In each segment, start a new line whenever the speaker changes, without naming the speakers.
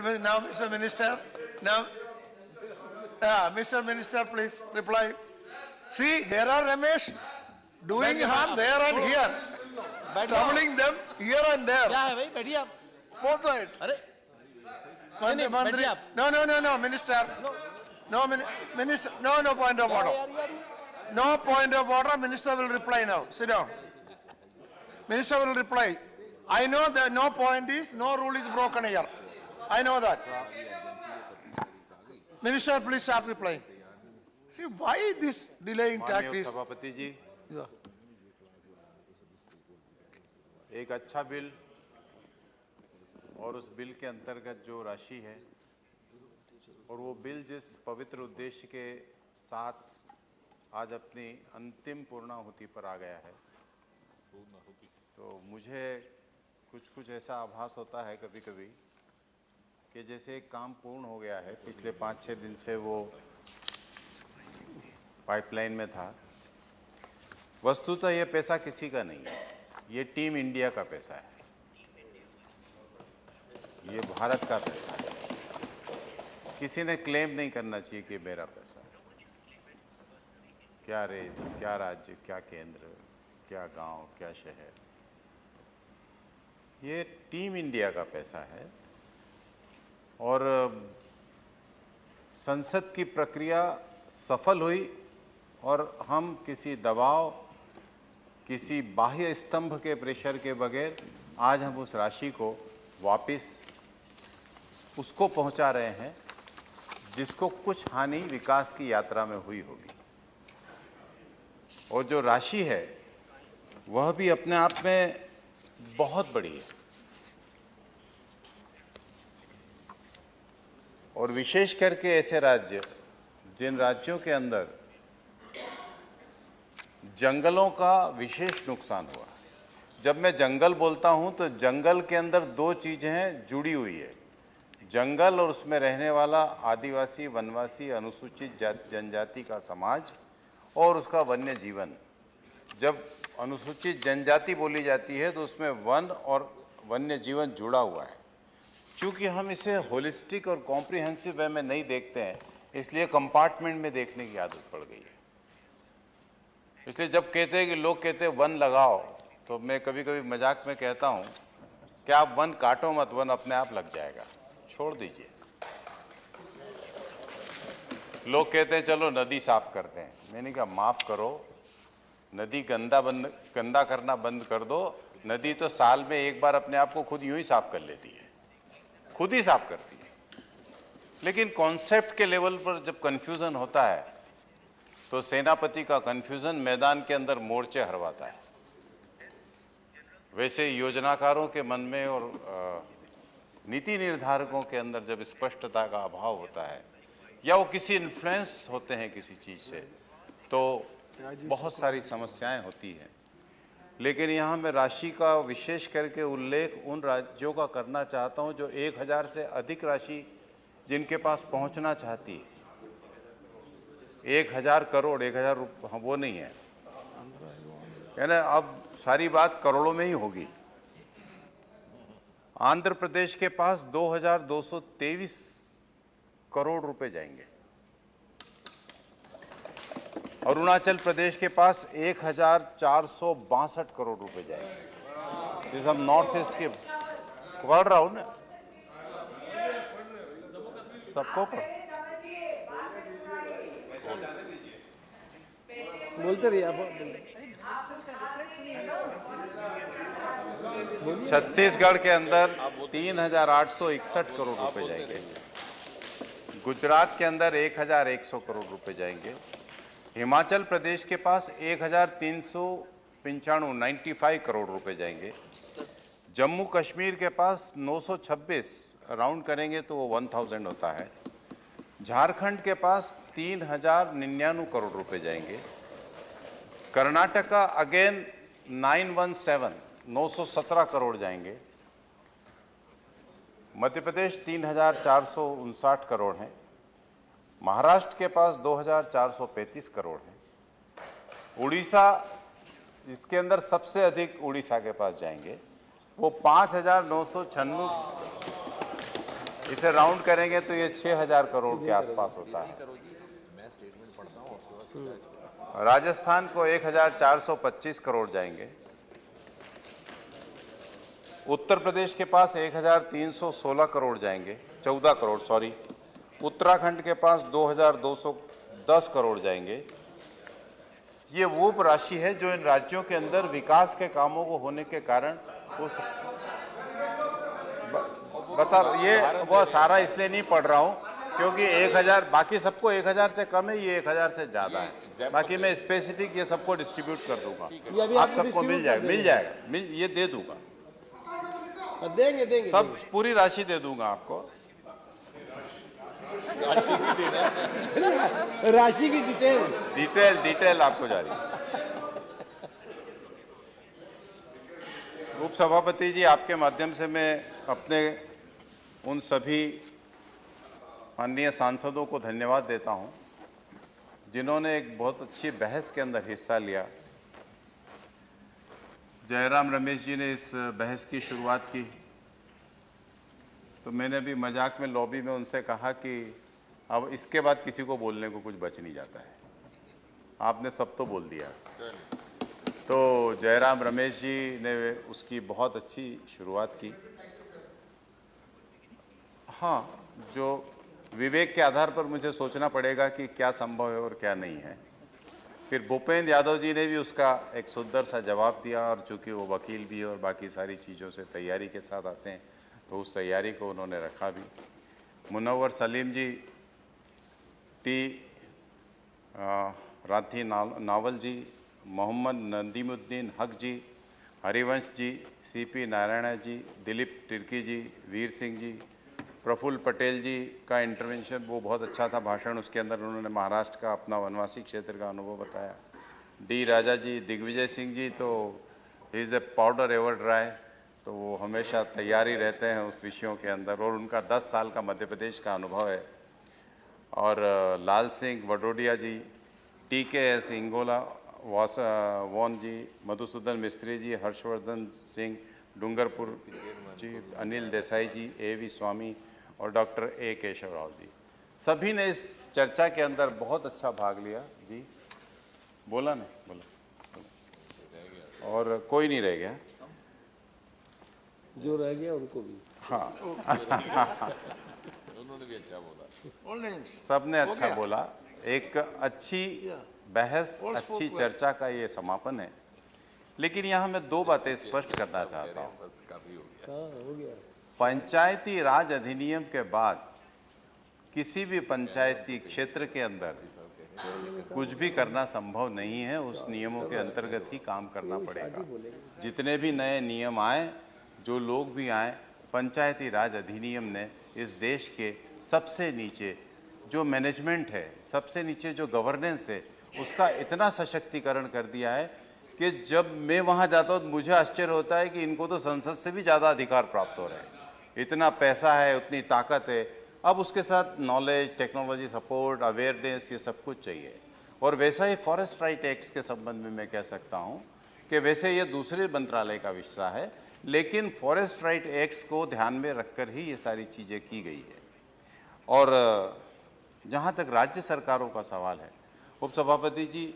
Now, Mr. Minister, now, Mr. Minister, please reply. See, there are Ramesh doing harm there and here, troubling them here and there.
क्या है भाई, बैठिए आप.
Both sides.
अरे
Mantri,
बैठिए आप.
No, Minister. No, Minister. No point of order. No point of order. Minister will reply now. Sit down. Minister will reply. I know that no point is, no rule is broken here. I know that. Minister, please start replying. See, why this delaying
माननीय
tactics?
सभापति जी,
Yeah.
एक अच्छा bill और उस bill के अंतर्गत जो राशि है और वो बिल जिस पवित्र उद्देश्य के साथ आज अपनी अंतिम पूर्णाहुति पर आ गया है, तो मुझे कुछ ऐसा आभास होता है कभी कभी कि जैसे एक काम पूर्ण हो गया है, पिछले 5-6 दिन से वो पाइपलाइन में था। वस्तुतः ये पैसा किसी का नहीं है, ये टीम इंडिया का पैसा है, ये भारत का पैसा है। किसी ने क्लेम नहीं करना चाहिए कि मेरा पैसा है। क्या राज्य, क्या केंद्र, क्या गांव, क्या शहर, ये टीम इंडिया का पैसा है। और संसद की प्रक्रिया सफल हुई और हम किसी दबाव, किसी बाह्य स्तंभ के प्रेशर के बगैर आज हम उस राशि को वापस उसको पहुंचा रहे हैं जिसको कुछ हानि विकास की यात्रा में हुई होगी। और जो राशि है वह भी अपने आप में बहुत बड़ी है। और विशेष करके ऐसे राज्य जिन राज्यों के अंदर जंगलों का विशेष नुकसान हुआ। जब मैं जंगल बोलता हूं तो जंगल के अंदर दो चीजें हैं जुड़ी हुई है, जंगल और उसमें रहने वाला आदिवासी, वनवासी, अनुसूचित जनजाति का समाज और उसका वन्य जीवन। जब अनुसूचित जनजाति बोली जाती है तो उसमें वन और वन्य जीवन जुड़ा हुआ है। चूँकि हम इसे होलिस्टिक और कॉम्प्रिहेंसिव वे में नहीं देखते हैं, इसलिए कंपार्टमेंट में देखने की आदत पड़ गई है। इसलिए जब कहते हैं कि लोग कहते हैं वन लगाओ, तो मैं कभी कभी मजाक में कहता हूँ कि आप वन काटो मत, वन अपने आप लग जाएगा, छोड़ दीजिए। लोग कहते हैं चलो नदी साफ करते हैं, मैंने कहा माफ करो, नदी गंदा करना बंद कर दो। नदी तो साल में एक बार अपने आप को खुद यूं ही साफ कर लेती है, खुद ही साफ करती है। लेकिन कॉन्सेप्ट के लेवल पर जब कंफ्यूजन होता है तो सेनापति का कंफ्यूजन मैदान के अंदर मोर्चे हरवाता है। वैसे योजनाकारों के मन में और नीति निर्धारकों के अंदर जब स्पष्टता का अभाव होता है या वो किसी इन्फ्लुएंस होते हैं किसी चीज़ से, तो बहुत सारी समस्याएं होती हैं। लेकिन यहाँ मैं राशि का विशेष करके उल्लेख उन राज्यों का करना चाहता हूँ जो 1000 से अधिक राशि जिनके पास पहुँचना चाहती है। 1000 करोड़, 1000 रुपये वो नहीं है, यानी अब सारी बात करोड़ों में ही होगी। आंध्र प्रदेश के पास 2223 करोड़ रुपए जाएंगे, अरुणाचल प्रदेश के पास 1462 करोड़ रुपए जाएंगे। जैसे हम नॉर्थ ईस्ट के पढ़ रहा हूं ना, सबको
बोलते रहिए आप.
छत्तीसगढ़ के अंदर 3861 करोड़ रुपए जाएंगे, गुजरात के अंदर 1100 करोड़ रुपए जाएंगे, हिमाचल प्रदेश के पास 1395 करोड़ रुपए जाएंगे, जम्मू कश्मीर के पास 926, राउंड करेंगे तो वो 1000 होता है, झारखंड के पास 3099 करोड़ रुपए जाएंगे, कर्नाटका अगेन 917 करोड़ जाएंगे, मध्य प्रदेश 3459 करोड़ हैं, महाराष्ट्र के पास 2435 करोड़ हैं, उड़ीसा इसके अंदर सबसे अधिक उड़ीसा के पास जाएंगे, वो 5996 इसे राउंड करेंगे तो ये 6,000 करोड़ के आसपास होता है। राजस्थान को 1,425 करोड़ जाएंगे। उत्तर प्रदेश के पास 1,316 करोड़ जाएंगे, 14 करोड़ सॉरी। उत्तराखंड के पास 2,210 करोड़ जाएंगे। ये वो राशि है जो इन राज्यों के अंदर विकास के कामों को होने के कारण उस ये वो सारा इसलिए नहीं पढ़ रहा हूँ क्योंकि 1,000 बाकी सबको 1,000 से कम है, ये 1,000 से ज्यादा है। बाकी मैं स्पेसिफिक ये सबको डिस्ट्रीब्यूट कर दूंगा, आप सबको मिल जाएगा, ये दे दूंगा,
देंगे
सब पूरी राशि दे दूंगा आपको।
राशि की
डिटेल आपको जारी। उपसभापति जी, आपके माध्यम से मैं अपने उन सभी माननीय सांसदों को धन्यवाद देता हूं जिन्होंने एक बहुत अच्छी बहस के अंदर हिस्सा लिया। जयराम रमेश जी ने इस बहस की शुरुआत की, तो मैंने भी मजाक में लॉबी में उनसे कहा कि अब इसके बाद किसी को बोलने को कुछ बच नहीं जाता है, आपने सब तो बोल दिया। तो जयराम रमेश जी ने उसकी बहुत अच्छी शुरुआत की। हाँ, जो विवेक के आधार पर मुझे सोचना पड़ेगा कि क्या संभव है और क्या नहीं है। फिर भूपेंद्र यादव जी ने भी उसका एक सुंदर सा जवाब दिया, और चूंकि वो वकील भी और बाकी सारी चीज़ों से तैयारी के साथ आते हैं तो उस तैयारी को उन्होंने रखा भी। मुनव्वर सलीम जी, राठी नावल जी, मोहम्मद नदीमुद्दीन हक जी, हरिवंश जी, CP नारायण जी, दिलीप तिर्की जी, वीर सिंह जी, प्रफुल्ल पटेल जी का इंटरवेंशन वो बहुत अच्छा था भाषण। उसके अंदर उन्होंने महाराष्ट्र का अपना वनवासी क्षेत्र का अनुभव बताया। डी राजा जी, दिग्विजय सिंह जी तो he is a powder ever dry, तो वो हमेशा तैयारी रहते हैं उस विषयों के अंदर, और उनका 10 साल का मध्य प्रदेश का अनुभव है। और लाल सिंह वडोडिया जी, TKS इंगोला वॉन जी, मधुसूदन मिस्त्री जी, हर्षवर्धन सिंह डूंगरपुर जी, अनिल देसाई जी, AV स्वामी और डॉक्टर A केशव राव जी, सभी ने इस चर्चा के अंदर बहुत अच्छा भाग लिया। जी बोला नहीं बोला, और कोई नहीं रह गया,
जो रह गया उनको भी।
हाँ
उन्होंने भी अच्छा बोला,
सबने अच्छा बोला। एक अच्छी बहस, अच्छी चर्चा का ये समापन है। लेकिन यहाँ मैं दो बातें स्पष्ट करना चाहता हूँ।
हो गया।
पंचायती राज अधिनियम के बाद किसी भी पंचायती क्षेत्र के अंदर कुछ भी करना संभव नहीं है, उस नियमों के अंतर्गत ही काम करना पड़ेगा। जितने भी नए नियम आए, जो लोग भी आए, पंचायती राज अधिनियम ने इस देश के सबसे नीचे जो मैनेजमेंट है, सबसे नीचे जो गवर्नेंस है, उसका इतना सशक्तिकरण कर दिया है कि जब मैं वहाँ जाता हूँ तो मुझे आश्चर्य होता है कि इनको तो संसद से भी ज़्यादा अधिकार प्राप्त हो रहे हैं। इतना पैसा है, उतनी ताकत है। अब उसके साथ नॉलेज, टेक्नोलॉजी सपोर्ट, अवेयरनेस, ये सब कुछ चाहिए। और वैसा ही फॉरेस्ट राइट एक्ट के संबंध में मैं कह सकता हूँ कि वैसे ये दूसरे मंत्रालय का विषय है, लेकिन फॉरेस्ट राइट एक्ट्स को ध्यान में रखकर ही ये सारी चीज़ें की गई है। और जहाँ तक राज्य सरकारों का सवाल है, उपसभापति जी,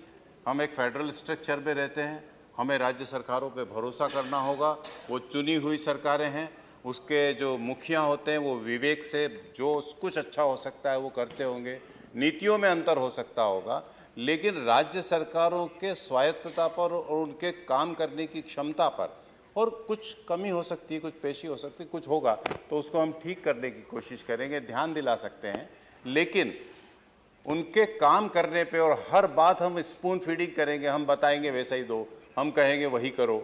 हम एक फेडरल स्ट्रक्चर में रहते हैं, हमें राज्य सरकारों पे भरोसा करना होगा। वो चुनी हुई सरकारें हैं, उसके जो मुखिया होते हैं वो विवेक से जो कुछ अच्छा हो सकता है वो करते होंगे। नीतियों में अंतर हो सकता होगा, लेकिन राज्य सरकारों के स्वायत्तता पर और उनके काम करने की क्षमता पर और कुछ कमी हो सकती है, कुछ पेशी हो सकती है, कुछ होगा तो उसको हम ठीक करने की कोशिश करेंगे, ध्यान दिला सकते हैं। लेकिन उनके काम करने पे और हर बात हम स्पून फीडिंग करेंगे, हम बताएंगे वैसा ही दो, हम कहेंगे वही करो,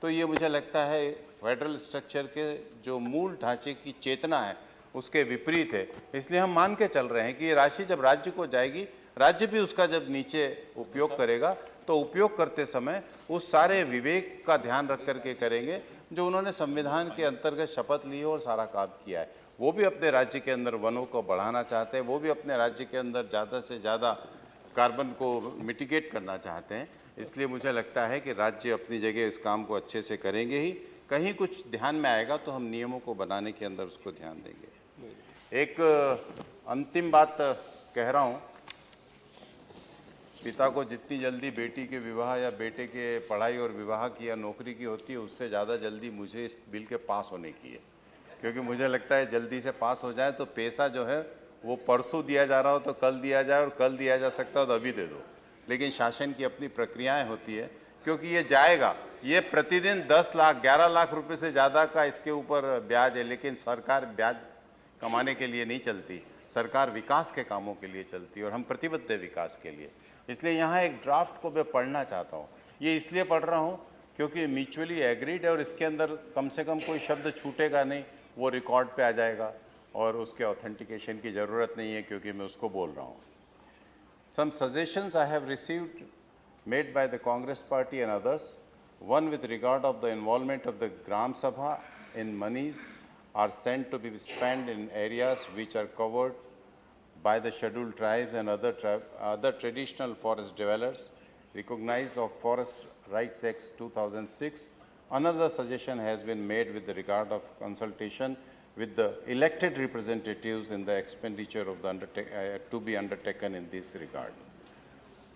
तो ये मुझे लगता है फेडरल स्ट्रक्चर के जो मूल ढांचे की चेतना है उसके विपरीत है। इसलिए हम मान के चल रहे हैं कि ये राशि जब राज्य को जाएगी, राज्य भी उसका जब नीचे उपयोग करेगा तो उपयोग करते समय उस सारे विवेक का ध्यान रख करके करेंगे जो उन्होंने संविधान के अंतर्गत शपथ ली और सारा काम किया है। वो भी अपने राज्य के अंदर वनों को बढ़ाना चाहते हैं, वो भी अपने राज्य के अंदर ज़्यादा से ज़्यादा कार्बन को मिटिगेट करना चाहते हैं। इसलिए मुझे लगता है कि राज्य अपनी जगह इस काम को अच्छे से करेंगे ही। कहीं कुछ ध्यान में आएगा तो हम नियमों को बनाने के अंदर उसको ध्यान देंगे। एक अंतिम बात कह रहा हूं, पिता को जितनी जल्दी बेटी के विवाह या बेटे के पढ़ाई और विवाह की या नौकरी की होती है, उससे ज़्यादा जल्दी मुझे इस बिल के पास होने की है, क्योंकि मुझे लगता है जल्दी से पास हो जाए तो पैसा जो है वो परसों दिया जा रहा हो तो कल दिया जाए, और कल दिया जा सकता हो तो अभी दे दो। लेकिन शासन की अपनी प्रक्रियाएं होती है, क्योंकि ये जाएगा, ये प्रतिदिन 10 लाख 11 लाख रुपए से ज़्यादा का इसके ऊपर ब्याज है, लेकिन सरकार ब्याज कमाने के लिए नहीं चलती, सरकार विकास के कामों के लिए चलती है, और हम प्रतिबद्ध है विकास के लिए। इसलिए यहाँ एक ड्राफ्ट को मैं पढ़ना चाहता हूँ। ये इसलिए पढ़ रहा हूँ क्योंकि म्यूचुअली एग्रीड है, और इसके अंदर कम से कम कोई शब्द छूटेगा नहीं, वो रिकॉर्ड पे आ जाएगा, और उसके ऑथेंटिकेशन की ज़रूरत नहीं है क्योंकि मैं उसको बोल रहा हूँ। Some suggestions I have received made by the Congress party and others, one with regard of the involvement of the Gram Sabha in monies are sent to be spent in areas which are covered by the scheduled tribes and other traditional forest dwellers recognized of Forest Rights Act 2006. Another suggestion has been made with the regard of consultation with the elected representatives in the expenditure of the to be undertaken in this regard.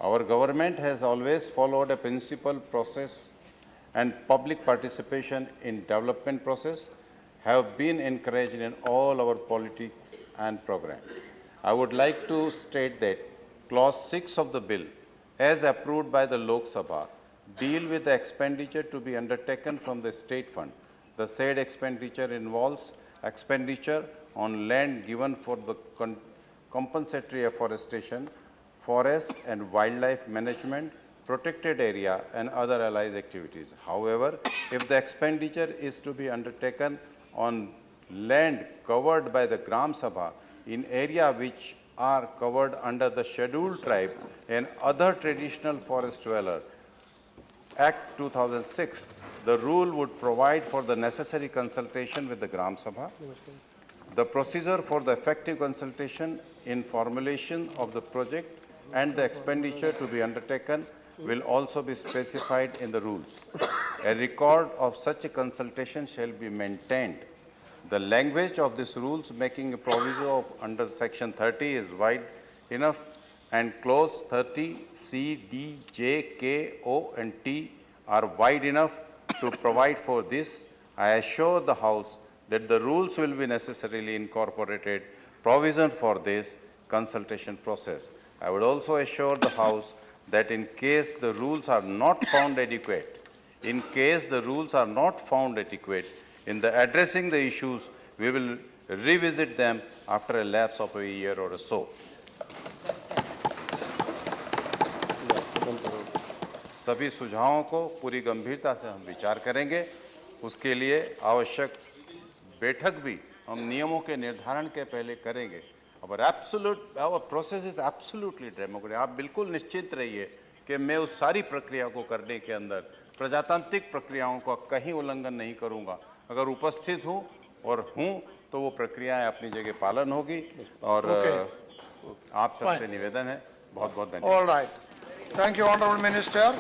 Our government has always followed a principled process, and public participation in development process have been encouraged in all our politics and program. I would like to state that clause 6 of the bill, as approved by the Lok Sabha, deal with the expenditure to be undertaken from the state fund. The said expenditure involves expenditure on land given for the compensatory afforestation, forest and wildlife management, protected area and other allied activities. However, if the expenditure is to be undertaken on land covered by the Gram Sabha in area which are covered under the scheduled tribe and other traditional forest dweller Act 2006, the rule would provide for the necessary consultation with the Gram Sabha. The procedure for the effective consultation in formulation of the project and the expenditure to be undertaken will also be specified in the rules. A record of such a consultation shall be maintained. The language of these rules making a proviso of under section 30 is wide enough, and clause 30 C, D, J, K, O and T are wide enough to provide for this. I assure the House that the rules will be necessarily incorporated provision for this consultation process. I would also assure the House that in case the rules are not found adequate, in the addressing the issues, we will revisit them after a lapse of a year or so. सभी सुझावों को पूरी गंभीरता से हम विचार करेंगे। उसके लिए आवश्यक बैठक भी हम नियमों के निर्धारण के पहले करेंगे। Our process is absolutely democratic. आप बिल्कुल निश्चित रहिए कि मैं उस सारी प्रक्रिया को करने के अंदर प्रजातांत्रिक प्रक्रियाओं का कहीं उल्लंघन नहीं करूंगा। अगर उपस्थित हूं तो वो प्रक्रियाएं अपनी जगह पालन होगी। और आप सबसे निवेदन है, बहुत बहुत धन्यवाद।
All right. Thank you, Honorable Minister.